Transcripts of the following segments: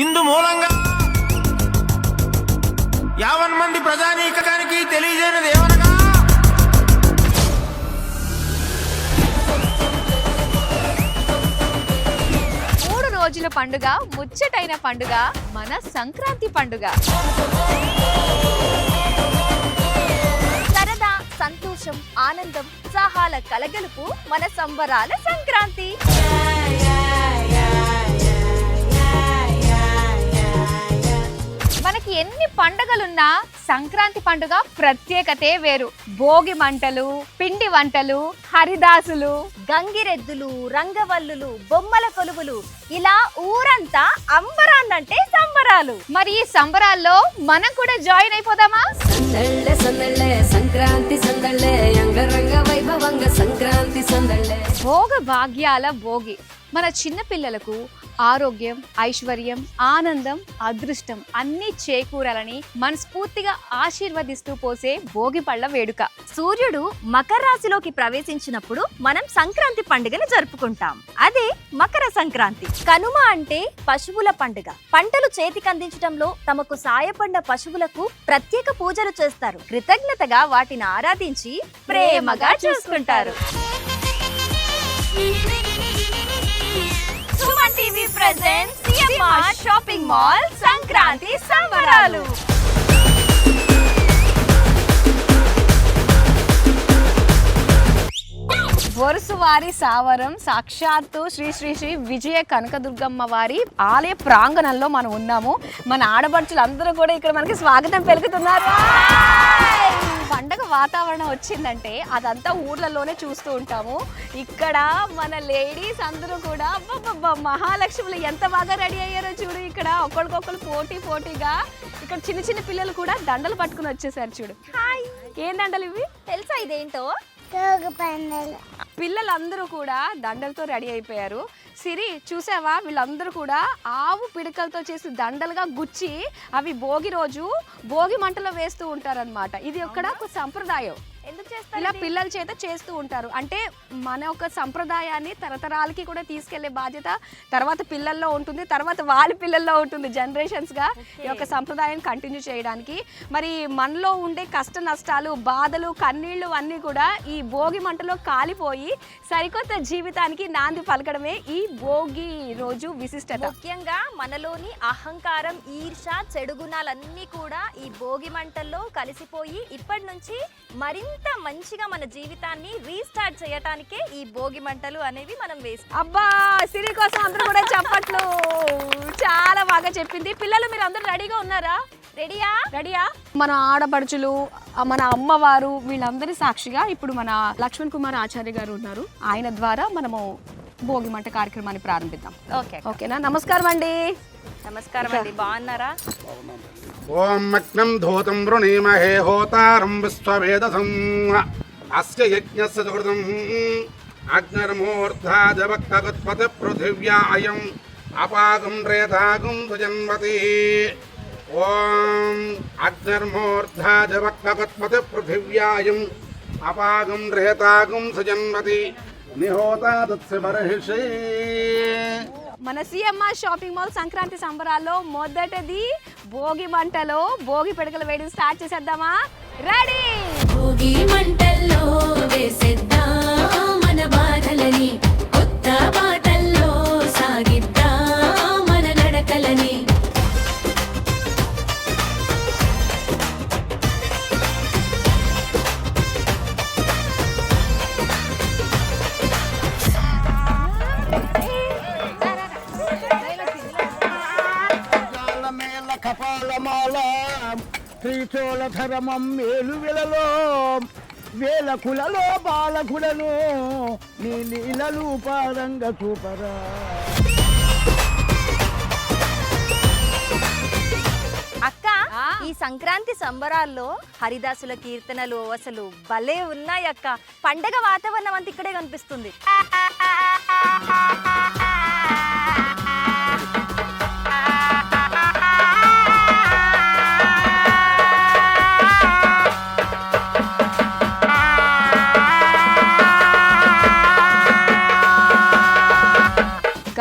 ఇందు మూలంగా యావన్ మంది ప్రజానీకానికి తెలియజేయనిది ఏమనగా మూడు రోజుల పండుగ, ముచ్చటైన పండుగ మన సంక్రాంతి పండుగ. సరదా, సంతోషం, ఆనందం, ఉత్సాహాల కలగలుపు మన సంబరాల సంక్రాంతి. మనకి ఎన్ని పండుగలున్నా సంక్రాంతి పండుగ ప్రత్యేకతే వేరు. భోగి మంటలు, పిండి వంటలు, హరిదాసులు, గంగిరెద్దులు, రంగవల్లులు, బొమ్మల కొలువులు, ఇలా ఊరంతా అంబరాన్నంటే సంబరాలు. మరి ఈ సంబరాల్లో మనం కూడా జాయిన్ అయిపోదామా? సందళ్ళే సందళ్ళే సంక్రాంతి సందళ్ళే అంగరంగ వైభవంగ సంక్రాంతి సందళ్ళే. భోగ భాగ్యాల భోగి మన చిన్న పిల్లలకు ఆరోగ్యం, ఐశ్వర్యం, ఆనందం, అదృష్టం అన్నీ చేకూరాలని మనస్ఫూర్తిగా ఆశీర్వదిస్తూ పోసే భోగి పళ్ళ వేడుక. సూర్యుడు మకర రాశిలోకి ప్రవేశించినప్పుడు మనం సంక్రాంతి పండుగను జరుపుకుంటాం. అదే మకర సంక్రాంతి. కనుమ అంటే పశువుల పండుగ. పంటలు చేతికందించడంలో తమకు సాయపడిన పశువులకు ప్రత్యేక పూజలు చేస్తారు. కృతజ్ఞతగా వాటిని ఆరాధించి ప్రేమగా చూసుకుంటారు. Suman TV presents CMR shopping mall Sankranti సంబరాలు. వరుసవారి సావరం సాక్షాత్తు శ్రీ శ్రీ శ్రీ విజయ కనకదుర్గమ్మ వారి ఆలయ ప్రాంగణంలో మనం ఉన్నాము. మన ఆడపడుచులు అందరూ కూడా ఇక్కడ మనకి స్వాగతం పలుకుతున్నారు. పండగ వాతావరణం వచ్చిందంటే అదంతా ఊర్లలోనే చూస్తూ ఉంటాము. ఇక్కడ మన లేడీస్ అందరూ కూడా మహాలక్ష్ములు ఎంత బాగా రెడీ అయ్యారో చూడు. ఇక్కడ ఒకరికొకరు పోటీగా ఇక్కడ చిన్న చిన్న పిల్లలు కూడా దండలు పట్టుకుని వచ్చేసారు చూడు. హాయ్, ఏం దండలు ఇవి తెలుసా ఇదేంటో? పిల్లలందరూ కూడా దండలతో రెడీ అయిపోయారు. సిరి చూసావా, వీళ్ళందరూ కూడా ఆవు పిడకలతో చేసి దండలుగా గుచ్చి అవి భోగి రోజు భోగి మంటలో వేస్తూ ఉంటారన్నమాట. ఇది ఒక సంప్రదాయం. ఎందుకు చేస్తారు? ఇలా పిల్లల చేత చేస్తూ ఉంటారు. అంటే మన ఒక సంప్రదాయాన్ని తరతరాలకి కూడా తీసుకెళ్లే బాధ్యత తర్వాత పిల్లల్లో ఉంటుంది, తర్వాత వాళ్ళ పిల్లల్లో ఉంటుంది. జనరేషన్స్గా ఈ యొక్క సంప్రదాయం కంటిన్యూ చేయడానికి మరి మనలో ఉండే కష్ట నష్టాలు, బాధలు, కన్నీళ్లు అన్నీ కూడా ఈ భోగి మంటలో కాలిపోయి సరికొత్త జీవితానికి నాంది పలకడమే ఈ భోగి రోజు విశిష్టత. ముఖ్యంగా మనలోని అహంకారం, ఈర్ష, చెడు గుణాలన్నీ కూడా ఈ భోగి మంటల్లో కలిసిపోయి ఇప్పటి నుంచి మరింత మంచిగా మన జీవితాన్ని రీస్టార్ట్ చేయటానికే ఈ భోగి మంటలు అనేవి మనం వేస్తాం. అబ్బా, సిరి కోసం అందరూ కూడా చప్పట్లు. చాలా బాగా చెప్పింది. పిల్లలు మీరు అందరూ రెడీగా ఉన్నారా? రెడీయా? మన ఆడపడుచులు, మన అమ్మవారు వీళ్ళందరి సాక్షిగా ఇప్పుడు మన లక్ష్మణ్ కుమార్ ఆచార్య గారు ఉన్నారు. ఆయన ద్వారా మనము భోగి మంట కార్యక్రమాన్ని ప్రారంభిద్దాం. ఓకేనా? నమస్కారం అండి. నమస్కారం అండి, బాగున్నారా? ఓం మగ్నం ధూతం వృణీమహే హోతారం విశ్వవేదసం అస్య యజ్ఞస్య సుకృతం అగ్నిర్మూర్ధాజవక్తగత్పతి పృథివ్యా అయం అపాగం రేతాగం సుజన్మతి. ఓం అగ్నిర్మూర్ధాజవక్తగత్పతి పృథివ్యాయం అపాగం రేతాగం సుజన్మతి నిహోతా దత్స్య బర్హిషే. మన సిఎంఆర్ షాపింగ్ మాల్ సంక్రాంతి సంబరాల్లో మొదటిది భోగి మంటలో భోగి పిడకలు వేయడం స్టార్ట్ చేసేద్దామా? రెడీ? భోగి మంటల్లో వేసేద్దాం మన బాధలని, కొత్త బాటల్లో సాగిద్దాం మన నడకలని. కపాలమాల శ్రీచోళధరమం మేలువిలలో వేలకులలో బాలకులను నీ లీలలు పారంగ చూపరా. అక్క, ఈ సంక్రాంతి సంబరాల్లో హరిదాసుల కీర్తనలు అసలు భలే ఉన్నాయి అక్క. పండగ వాతావరణం అంతా ఇక్కడే కనిపిస్తుంది.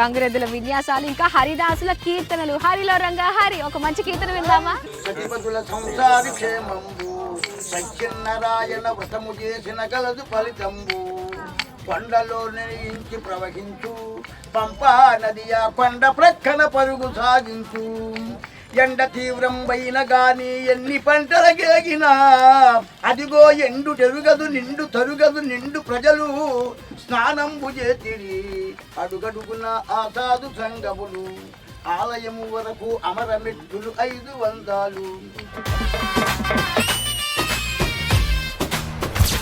గంగిరెద్దుల విన్యాసాలు, ఇంకా హరిదాసుల కీర్తనలు. హరిలో రంగా హరి, ఒక మంచి కీర్తన విందామా? సతిపతుల సంసారి క్షేమంబు సత్యనారాయణ వ్రతము చేసిన కలదు ఫలితంబు. కొండలో నిర్యించి ప్రవహించు పంపా నదియా కొండ ప్రక్కన పరుగు సాగించు. ఎండ తీవ్రం పైన గాని ఎన్ని పంటల గేగినా అదిగో ఎండు తెరుగదు నిండు తరుగదు నిండు ప్రజలు స్నానంబు చేతిరి అడుగడుగున ఆసాదు సంగములు. ఆలయము వరకు అమరమెట్టులు 500.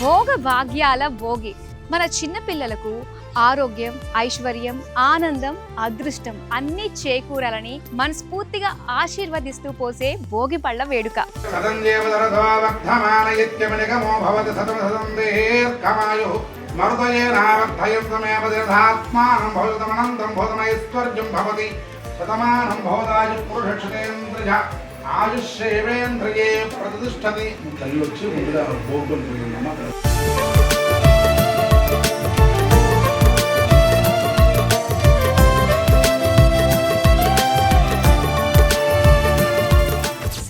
భోగ భాగ్యాల భోగి. మన చిన్న పిల్లలకు ఆరోగ్యం, ఐశ్వర్యం, ఆనందం, అదృష్టం అన్ని చేకూరాలని మనస్ఫూర్తిగా ఆశీర్వదిస్తూ పోసే భోగి పళ్ళ వేడుక. ఆయుష్యేంద్రియే ప్రతిష్టతి. తల్లి వచ్చి ముందుగా భోగులు.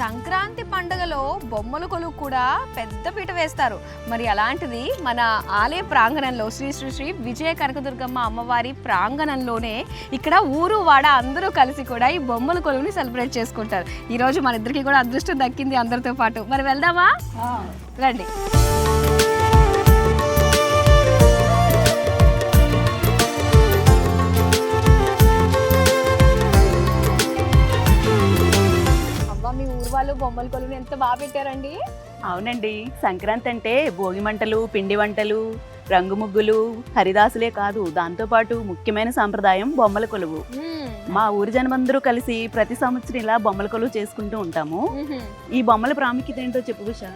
సంక్రాంతి పండుగలో బొమ్మల కొలువు కూడా పెద్ద పీట వేస్తారు. మరి అలాంటిది మన ఆలయ ప్రాంగణంలో శ్రీ శ్రీ శ్రీ విజయ కనకదుర్గమ్మ అమ్మవారి ప్రాంగణంలోనే ఇక్కడ ఊరు వాడ అందరూ కలిసి కూడా ఈ బొమ్మల కొలువుని సెలబ్రేట్ చేసుకుంటారు. ఈరోజు మన ఇద్దరికి కూడా అదృష్టం దక్కింది అందరితో పాటు. మరి వెళ్దామా? రండి. మీ ఊరు వాళ్ళు బొమ్మల కొలువుని ఎంత బాగా పెట్టారండి. అవునండి, సంక్రాంతి అంటే భోగి మంటలు, పిండి వంటలు, రంగు ముగ్గులు, హరిదాసులే కాదు, దాంతోపాటు ముఖ్యమైన సాంప్రదాయం బొమ్మల కొలువు. మా ఊరి జనమందరూ కలిసి ప్రతి సంవత్సరం ఇలా బొమ్మల కొలువు చేసుకుంటూ ఉంటాము. ఈ బొమ్మల ప్రాముఖ్యత ఏంటో చెప్పు ఉషా.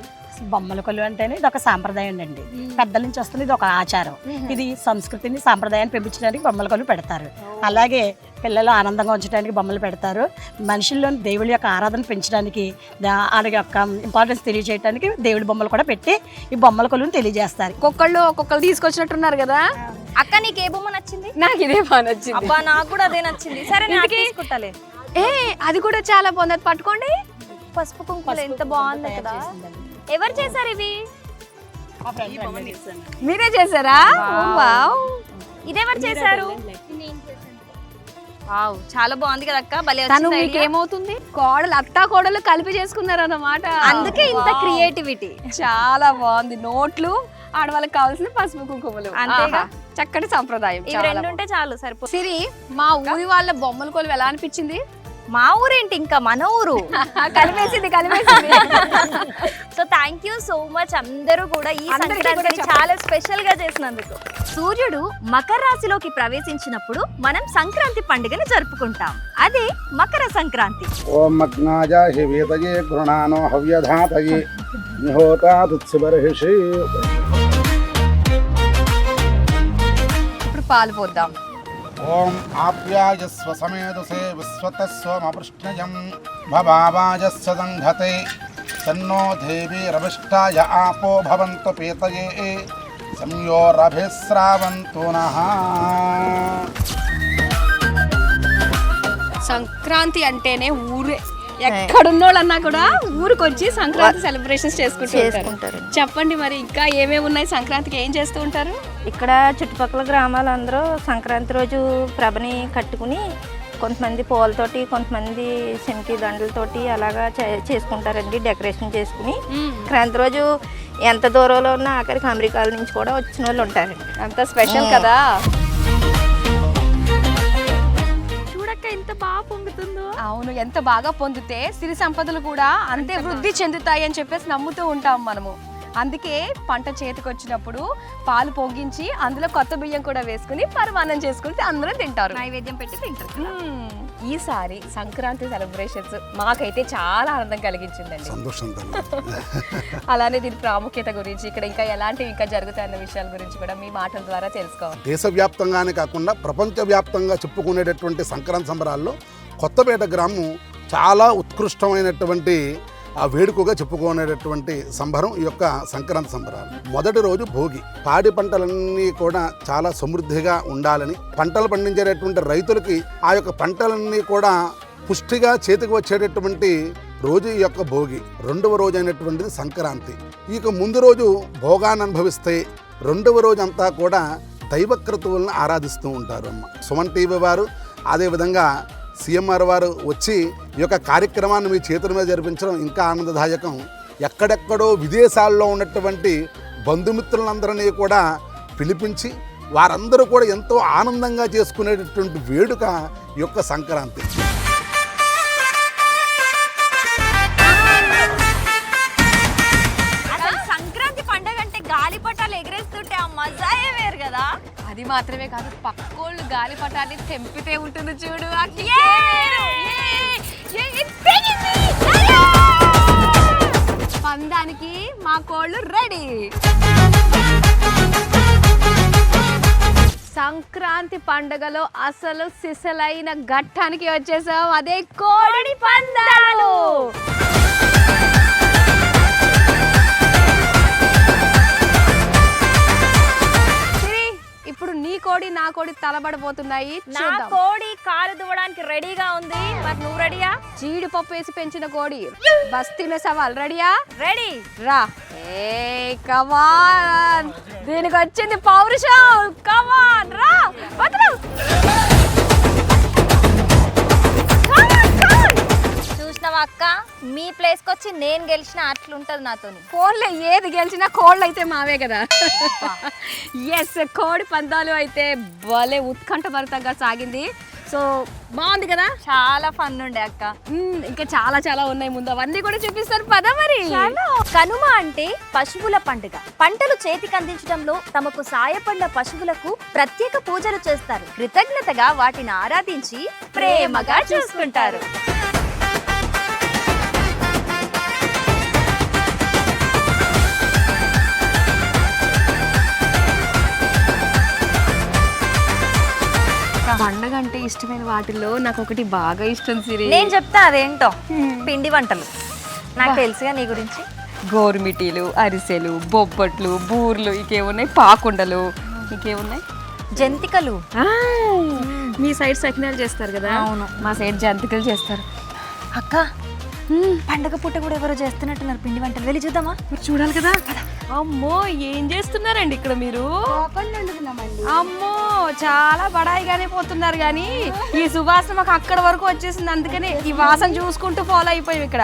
బొమ్మల కొలువు అంటేనే ఇది ఒక సాంప్రదాయం అండి. పెద్దల నుంచి వస్తుంది, ఇది ఒక ఆచారం. ఇది సంస్కృతిని, సాంప్రదాయాన్ని పెంపించడానికి బొమ్మల కొలువు పెడతారు. అలాగే పిల్లలు ఆనందంగా ఉంచడానికి బొమ్మలు పెడతారు. మనుషుల్లోని దేవుడి యొక్క ఆరాధన పెంచడానికి, వాళ్ళ యొక్క ఇంపార్టెన్స్ తెలియజేయడానికి దేవుడి బొమ్మలు కూడా పెట్టి ఈ బొమ్మల కొలువుని తెలియజేస్తారు. ఒక్కొక్కళ్ళు తీసుకొచ్చినట్టున్నారు కదా. అక్క నీకు ఏ బొమ్మ నచ్చింది? నాకు ఇదే బాగా నచ్చింది. అబ్బా నాకు కూడా అదే నచ్చింది. సరే నేను తీసుకుంటాలే. అది కూడా చాలా బాగుంది, అది పట్టుకోండి. పసుపు కుంకుమలు ఎంత బాగుంది కదా. ఎవరు చేశారు ఇవి? మీరే చేశారా? ఇదెవరు చేశారు? వావ్, చాలా బాగుంది కదా అక్క. భలే తను వచ్చింది. మీకు ఏమవుతుంది? అత్తా కోడలు కలిపి చేసుకున్నారు అన్నమాట. అందుకే ఇంత క్రియేటివిటీ. చాలా బాగుంది. నోట్లు, ఆడవాళ్ళకి కావాల్సిన పసుపు కుంకుమలు, అంతేగా. చక్కటి సంప్రదాయం. ఇవి రెండు ఉంటే చాలు, సరిపో. సిరి, మా ఊరి వాళ్ళ బొమ్మల కొలువు ఎలా అనిపించింది? మా ఊరేంటి, ఇంకా మన ఊరు. కలిపేసింది. So thank you so much అందరూ కూడా ఈ సంక్రాంతిని చాలా స్పెషల్ గా చేసినందుకు. సూర్యుడు మకర రాశిలోకి ప్రవేశించినప్పుడు మనం సంక్రాంతి పండుగని జరుపుకుంటాం. అదే మకర సంక్రాంతి. ఓం మగ్నాజ శివేతయే గృణానో హవ్యధాతయే నిహోతాదుత్సిబర్హిషి. ఇప్పుడు పాలు పోద్దాం. ఓం ఆప్యాయస్వ సమేదుసే విశ్వతస్వమపృష్ణయం భవావాజస్య సంఘతే తన్నో దేవీరవిష్టాయ ఆపో భవంతు పీతయే సంయోరభిస్రావంతు నః. సంక్రాంతి అంటేనే ఊరే. ఎక్కడున్నోళ్ళన్నా కూడా ఊరికొచ్చి సంక్రాంతి సెలబ్రేషన్స్ చేసుకుంటారు. చెప్పండి మరి ఇంకా ఏమేమి ఉన్నాయి? సంక్రాంతికి ఏం చేస్తూ ఉంటారు? ఇక్కడ చుట్టుపక్కల గ్రామాలందరూ సంక్రాంతి రోజు ప్రభని కట్టుకుని కొంతమంది పూలతోటి, కొంతమంది శంకి దండలతోటి అలాగా చేసుకుంటారండి. డెకరేషన్ చేసుకుని సంక్రాంతి రోజు ఎంత దూరంలో ఉన్నా ఆఖరికి అమెరికాల నుంచి కూడా వచ్చిన వాళ్ళు ఉంటారు. అంత స్పెషల్ కదా. ఎంత బాగా పొందుతుందో. అవును, ఎంత బాగా పొందితే సిరి సంపదలు కూడా అంతే వృద్ధి చెందుతాయి అని చెప్పేసి నమ్ముతూ ఉంటాం మనము. అందుకే పంట చేతికి వచ్చినప్పుడు పాలు పొంగించి అందులో కొత్త బియ్యం కూడా వేసుకుని పరమాన్నం చేసుకుంటే అందరూ తింటారు, నైవేద్యం పెట్టి తింటారు. ఈసారి సంక్రాంతి సెలబ్రేషన్స్ మాకైతే చాలా ఆనందం కలిగించిందండి. అలానే దీని ప్రాముఖ్యత గురించి, ఇక్కడ ఇంకా ఎలాంటివి ఇంకా జరుగుతాయన్న విషయాల గురించి కూడా మీ మాటల ద్వారా తెలుసుకోవాలి. దేశవ్యాప్తంగానే కాకుండా ప్రపంచవ్యాప్తంగా చెప్పుకునేటటువంటి సంక్రాంతి సంబరాల్లో కొత్తపేట గ్రామం చాలా ఉత్కృష్టమైనటువంటి ఆ వేడుకగా చెప్పుకునేటటువంటి సంబరం ఈ యొక్క సంక్రాంతి సంబరాలు. మొదటి రోజు భోగి. పాడి పంటలన్నీ కూడా చాలా సమృద్ధిగా ఉండాలని, పంటలు పండించేటటువంటి రైతులకి ఆ యొక్క పంటలన్నీ కూడా పుష్టిగా చేతికి వచ్చేటటువంటి రోజు ఈ యొక్క భోగి. రెండవ రోజు అయినటువంటిది సంక్రాంతి. ఇక ముందు రోజు భోగాన్ని అనుభవిస్తే రెండవ రోజు అంతా కూడా దైవక్రతువులను ఆరాధిస్తూ ఉంటారు అమ్మ. సుమన్ టీవీ వారు అదేవిధంగా సీఎంఆర్ వారు వచ్చి ఈ యొక్క కార్యక్రమాన్ని మీ చేతుల మీద జరిపించడం ఇంకా ఆనందదాయకం. ఎక్కడెక్కడో విదేశాల్లో ఉన్నటువంటి బంధుమిత్రులందరినీ కూడా పిలిపించి వారందరూ కూడా ఎంతో ఆనందంగా చేసుకునేటటువంటి వేడుక ఈ యొక్క సంక్రాంతి. సంక్రాంతి పండగ అంటే గాలిపటాలు ఎగరేస్తుంటే ఆ మజాయే వేరు కదా. అది మాత్రమే కాదు, పక్కోళ్ళు గాలిపటాన్ని తెంపితే ఉంటుంది చూడు. పందానికి మా కోళ్ళు రెడీ. సంక్రాంతి పండుగలో అసలు సిసలైన ఘట్టానికి వచ్చేసాం. అదే కోడి పందాలు. ఇప్పుడు నీ కోడి నా కోడి తలబడిపోతున్నాయి. నా కోడి కాలు దువ్వడానికి రెడీగా ఉంది. మరి నువ్వు రెడీయా? జీడిపప్పు వేసి పెంచిన కోడి బస్తీమే సవాల్. రెడీయా? రెడీ. రా. ఏ కమాన్, దీనికి వచ్చింది పౌరుషం. కమాన్ రా. చూసినావా అక్క, మీ ప్లేస్ కి వచ్చి నేను గెలిచిన అట్లుంటది నాతో. ఫోన్లో ఏది గెలిచినా కోళ్ళు అయితే మావే కదా. ఎస్, కోడి పందాలు అయితే భలే ఉత్కంఠభరితంగా సాగింది. సో బాగుంది కదా, చాలా ఫన్ ఉండే అక్క. ఇంకా చాలా చాలా ఉన్నాయి, ముందు అవన్నీ కూడా చూపిస్తారు పద మరి. కనుమ అంటే పశువుల పండుగ. పంటలు చేతికి అందించడంలో తమకు సాయపడిన పశువులకు ప్రత్యేక పూజలు చేస్తారు. కృతజ్ఞతగా వాటిని ఆరాధించి ప్రేమగా చూసుకుంటారు. పండగ అంటే ఇష్టమైన వాటిల్లో నాకు ఒకటి బాగా ఇష్టం సిరి. నేను చెప్తా అదేంటో. పిండి వంటలు. నాకు తెలుసుగా నీ గురించి. గోరుమిటీలు, అరిసెలు, బొబ్బట్లు, బూర్లు, ఇంకేమున్నాయి, పాకుండలు, ఇంకేమున్నాయి, జంతికలు. మీ సైడ్ సకినాలు చేస్తారు కదా. అవును, మా సైడ్ జంతికలు చేస్తారు. అక్క పండగ పూట కూడా ఎవరో చేస్తున్నట్టున్నారు పిండి వంటలు. వెళ్ళి చూద్దామా? చూడాలి కదా. అమ్మో, ఏం చేస్తున్నారండి ఇక్కడ మీరు? అమ్మో, చాలా బడాయిగానే పోతున్నారు కానీ ఈ సువాసన మాకు అక్కడ వరకు వచ్చేసింది. అందుకని ఈ వాసన చూసుకుంటూ ఫాలో అయిపోయాం ఇక్కడ.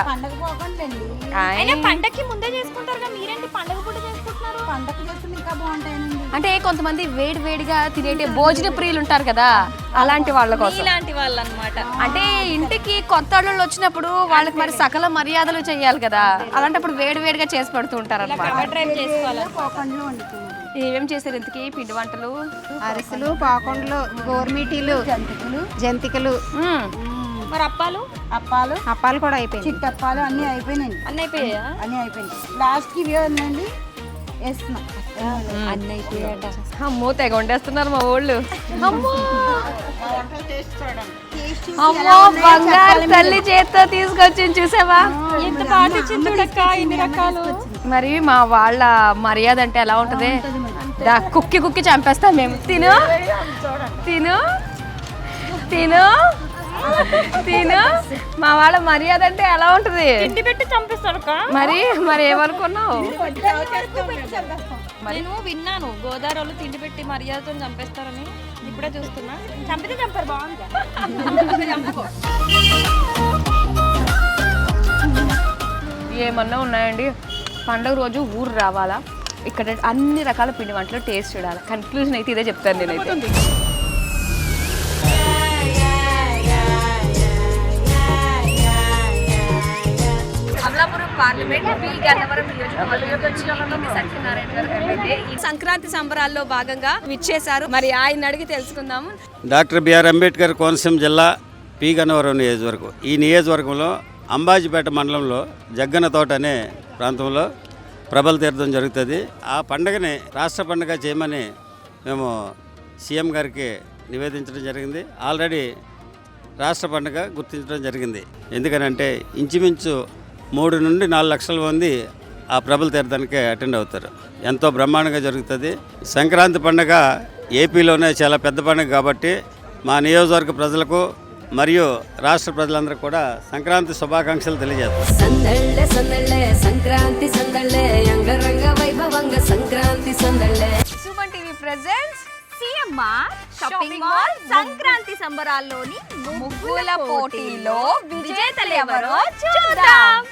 పండగకి ముందే చేసుకుంటారు, మీరేంటి పండగ పూట చేసుకుంటున్నారు? పండగ చేస్తుంది ఇంకా బాగుంటాయండి. అంటే కొంతమంది వేడి వేడిగా తినేటి భోజన ప్రియులు ఉంటారు కదా, అలాంటి వాళ్ళ కోసం. ఇలాంటి వాళ్ళు అన్నమాట. అంటే ఇంటికి కొత్త అల్లుళ్ళు వచ్చినప్పుడు వాళ్ళకి మరి సకల మర్యాదలు చేయాలి కదా, అలాంటప్పుడు వేడి వేడిగా చేసి పెడుతూ ఉంటారు అన్నమాట. ఏమేం చేశారు ఇంతకీ పిండి వంటలు? అరిసెలు, పాకుండలు, గోర్మిటీలు, జంతికలు. మరి అప్పాలు? అప్పాలు కూడా అయిపోయాయి. చిట్టప్పాలు అన్నీ అయిపోయినాయి. అన్నీ అయిపోయా? అన్నీ అయిపోయినాయి. లాస్ట్ కి ఇవే ఉందండి, వేస్తున్నాం. అన్నీ అయిపోయాట. అమ్మో, తెగ వండేస్తున్నారు మా ఊళ్ళు. అమ్మో, అమ్మో, బంగారు తల్లి చేత్తో తీసుకొచ్చింది చూసావా? ఎంత పాటించింది చూడక్క, ఇన్ని రకాలు. మరి మా వాళ్ళ మర్యాద అంటే ఎలా ఉంటది? కుక్కి కుక్కి చంపేస్తాం మేము. తిను తిను తిను తిను. మా వాళ్ళ మర్యాద అంటే ఎలా ఉంటది? తిండి పెట్టి చంపేస్తాడు. మరి ఏమనుకున్నావు? నేను విన్నాను గోదావరి వాళ్ళు తిండి పెట్టి మర్యాదతో చంపేస్తారని. ఇప్పుడే చూస్తున్నా. చంపితే చంపారు. బాగుంది. ఏమన్నా ఉన్నాయండి? పండుగ రోజు ఊరు రావాలా, ఇక్కడ అన్ని రకాల పిండి వంటలు టేస్ట్ చూడాలి. కన్క్లూజన్ అయితే ఇదే చెప్తాను నేనైతే. అమలాపురం పార్లమెంట్ పి గన్నవరం నియోజకవర్గం సత్యనారాయణ గారు ఎమ్మెల్యే ఈ సంక్రాంతి సంబరాల్లో భాగంగా విచ్చేశారు. మరి ఆయన అడిగి తెలుసుకుందాము. డాక్టర్ బిఆర్ అంబేద్కర్ కోనసీమ జిల్లా పి గన్నవరం నియోజకవర్గం. ఈ నియోజకవర్గంలో అంబాజీపేట మండలంలో జగ్గన్న తోట అనే ప్రాంతంలో ప్రబల తీర్థం జరుగుతుంది. ఆ పండుగని రాష్ట్ర పండుగ చేయమని మేము సీఎం గారికి నివేదించడం జరిగింది. ఆల్రెడీ రాష్ట్ర పండుగ గుర్తించడం జరిగింది. ఎందుకనంటే ఇంచుమించు 3 నుండి 4 లక్షల మంది ఆ ప్రభల తీర్థానికి అటెండ్ అవుతారు. ఎంతో బ్రహ్మాండంగా జరుగుతుంది. సంక్రాంతి పండుగ ఏపీలోనే చాలా పెద్ద పండుగ కాబట్టి మా నియోజకవర్గ ప్రజలకు మరియు రాష్ట్ర ప్రజలందరికీ కూడా సంక్రాంతి శుభాకాంక్షలు తెలియజేస్తాం. సందళ్ళే సందళ్ళే సంక్రాంతి సందళ్ళే అంగరంగ వైభవంగ సంక్రాంతి సందళ్ళే. Suman TV presents CMR shopping mall Sankranti సంబరాల్లోని ముగ్గుల పోటీలో విజేతలు ఎవరో చూద్దాం.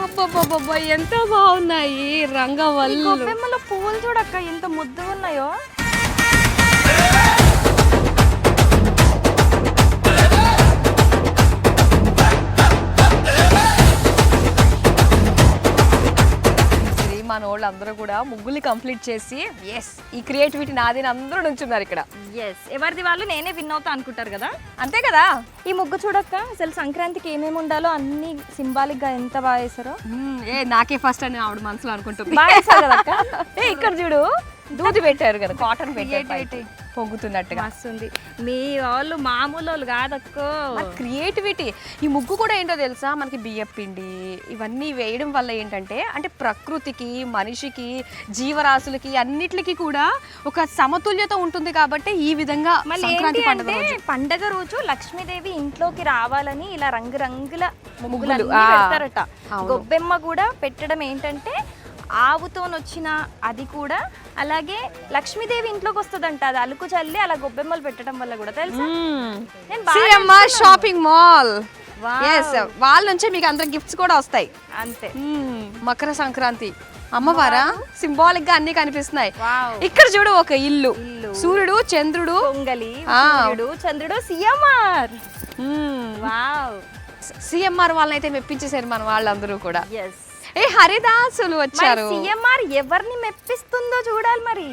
అబ్బబ్బబ్బబ్బా, ఎంత బాగున్నాయి రంగవల్లులు. గొబ్బెమ్మలో పువ్వులు చూడక్క ఎంత ముద్దుగా ఉన్నాయో. మన వాళ్ళు అందరూ కూడా ముగ్గులు కంప్లీట్ చేసి ఎస్ ఈ క్రియేటివిటీ నాది అందరూ నుంచున్నారు ఇక్కడ. ఎస్, ఎవరిది వాళ్ళు నేనే విన్ అవుతా అనుకుంటారు కదా, అంతే కదా. ఈ ముగ్గు చూడక్క, అసలు సంక్రాంతికి ఏమేమి ఉండాలో అన్ని సింబాలిక్ గా ఎంత బాగా వేసారో. నాకే ఫస్ట్ అని ఆవిడ మనసులో అనుకుంటుంది. బాగా వేసారు కదక్క. ఇక్కడ చూడు దూది పెట్టారు కదా, కాటన్ పెట్టారు పొంగుతున్నట్టుగా వస్తుంది. మీ వాళ్ళు మామూలు వాళ్ళు కాదక్కో. క్రియేటివిటీ. ఈ ముగ్గు కూడా ఏంటో తెలుసా, మనకి బియ్యం పిండి ఇవన్నీ వేయడం వల్ల ఏంటంటే అంటే ప్రకృతికి, మనిషికి, జీవరాశులకి అన్నిటికీ కూడా ఒక సమతుల్యత ఉంటుంది కాబట్టి ఈ విధంగా సంక్రాంతి పండగ రోజు లక్ష్మీదేవి ఇంట్లోకి రావాలని ఇలా రంగురంగుల ముగ్గులు పెడతారట. గొబ్బెమ్మ కూడా పెట్టడం ఏంటంటే ఆవుతో వచ్చిన అది కూడా, అలాగే లక్ష్మీదేవి ఇంట్లోకి వస్తుందంట. అది అలుకు చల్లి అలా గొబ్బెమ్మలు పెట్టడం వల్ల కూడా తెలుసా. సిఎంఆర్ షాపింగ్ మాల్ వాళ్ళ నుంచే మీకు అందరు గిఫ్ట్స్ కూడా వస్తాయి. అంతే. మకర సంక్రాంతి అమ్మవారా సింబాలిక్ గా అన్ని కనిపిస్తున్నాయి. ఇక్కడ చూడు ఒక ఇల్లు, సూర్యుడు, చంద్రుడు, పొంగలి, సూర్యుడు, చంద్రుడు, సిఎంఆర్. వావ్, సిఎంఆర్ వాళ్ళనైతే మెప్పించేశారు మన వాళ్ళందరూ కూడా. హరిదాసులు వచ్చారు. సిఎంఆర్ ఎవరిని మెప్పిస్తుందో చూడాలి మరి.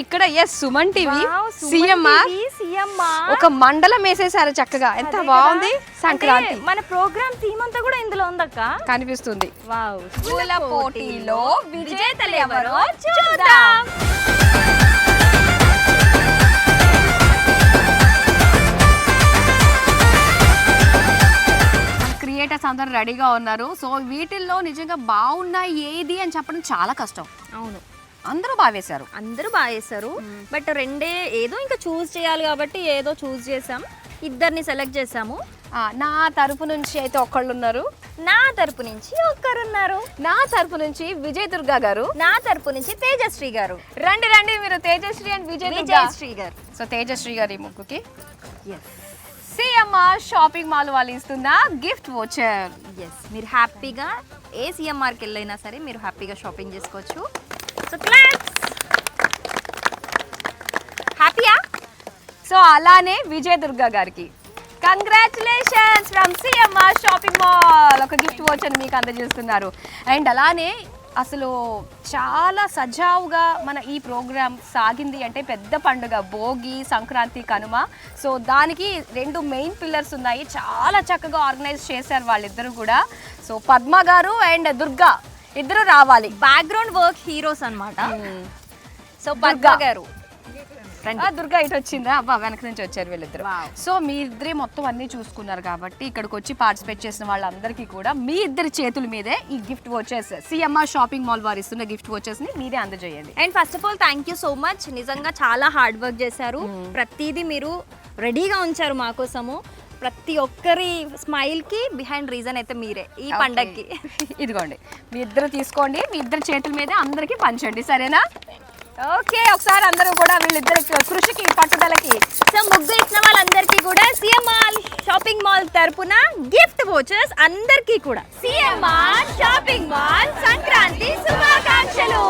ఇక్కడ సుమన్ టీవీ సిఎంఆర్ ఒక మండలం వేసేసారు చక్కగా. ఎంత బాగుంది సంక్రాంతి. మన ప్రోగ్రామ్ థీమ్ అంతా కూడా ఇందులో ఉందక్క, కనిపిస్తుంది. వావ్. పూల పోటీలో విజేతలు ఎవరో చూద్దాం. క్రియేటర్స్ అందరూ రెడీగా ఉన్నారు. సో వీటిల్లో నిజంగా బాగున్నాయి ఏది అని చెప్పడం చాలా కష్టం. అవును, అందరూ బాగా వేశారు. అందరూ బాగా వేశారు. బట్ రెండే ఏదో ఇంకా చూస్ చేయాలి కాబట్టి ఏదో చూస్ చేసాం. ఇద్దరిని సెలెక్ట్ చేసాము. నా తరపు నుంచి అయితే ఒకళ్ళు ఉన్నారు, నా తరపు నుంచి ఒక్కరున్నారు, నా తరపు నుంచి విజయ్ దుర్గా గారు, నా తరపు నుంచి తేజశ్రీ గారు. రండి రండి, మీరు తేజశ్రీ అండ్ విజయశ్రీ గారు. సో తేజశ్రీ గారు ఈ ముగ్గుకి సిఎంఆర్ షాపింగ్ మాల్ వాళ్ళు ఇస్తున్న గిఫ్ట్ వోచర్. ఎస్, మీరు హ్యాపీగా ఏ సిఎంఆర్కి వెళ్ళైనా సరే మీరు హ్యాపీగా షాపింగ్ చేసుకోవచ్చు. So claps. హ్యాపీయా? సో అలానే విజయ్ దుర్గా గారికి congratulations from CMR shopping mall. ఒక గిఫ్ట్ వోచర్ మీకు అందజేస్తున్నారు. అండ్ అలానే అసలు చాలా సజావుగా మన ఈ ప్రోగ్రామ్ సాగింది అంటే పెద్ద పండుగ భోగి, సంక్రాంతి, కనుమ. సో దానికి 2 మెయిన్ పిల్లర్స్ ఉన్నాయి. చాలా చక్కగా ఆర్గనైజ్ చేశారు వాళ్ళిద్దరు కూడా. సో పద్మ గారు అండ్ దుర్గా ఇద్దరు రావాలి. బ్యాక్గ్రౌండ్ వర్క్ హీరోస్ అన్నమాట. సో పద్మ గారు, దుర్గా ఇటు వచ్చిందా? అబ్బా, వెనక నుంచి వచ్చారు వీళ్ళిద్దరు. సో మీ ఇద్దరే మొత్తం అన్ని చూసుకున్నారు కాబట్టి ఇక్కడికి వచ్చి పార్టిసిపేట్ చేసిన వాళ్ళందరికీ కూడా మీ ఇద్దరి చేతుల మీదే ఈ gift vouchers, CMR shopping mall వారు ఇస్తున్న గిఫ్ట్ వోచర్స్ ని మీరే అందజేయండి. And first of all thank you so much. నిజంగా చాలా హార్డ్ వర్క్ చేశారు. ప్రతిదీ మీరు రెడీగా ఉంచారు మా కోసము. ప్రతి ఒక్కరి స్మైల్ కి బిహైండ్ రీజన్ అయితే మీరే ఈ పండగకి. ఇదిగోండి, మీ ఇద్దరు తీసుకోండి, మీ ఇద్దరి చేతుల మీదే అందరికీ పంచండి, సరేనా? ఓకే, ఒకసారి అందరూ కూడా వీళ్ళిద్దరి కృషికి, పట్టుదలకి. సో ముగ్గు ఇచ్చిన వాళ్ళందరికీ కూడా సిఎంఆర్ షాపింగ్ మాల్ తరపున గిఫ్ట్ వోచర్స్ అందరికీ కూడా. సిఎంఆర్ షాపింగ్ మాల్ సంక్రాంతి శుభాకాంక్షలు.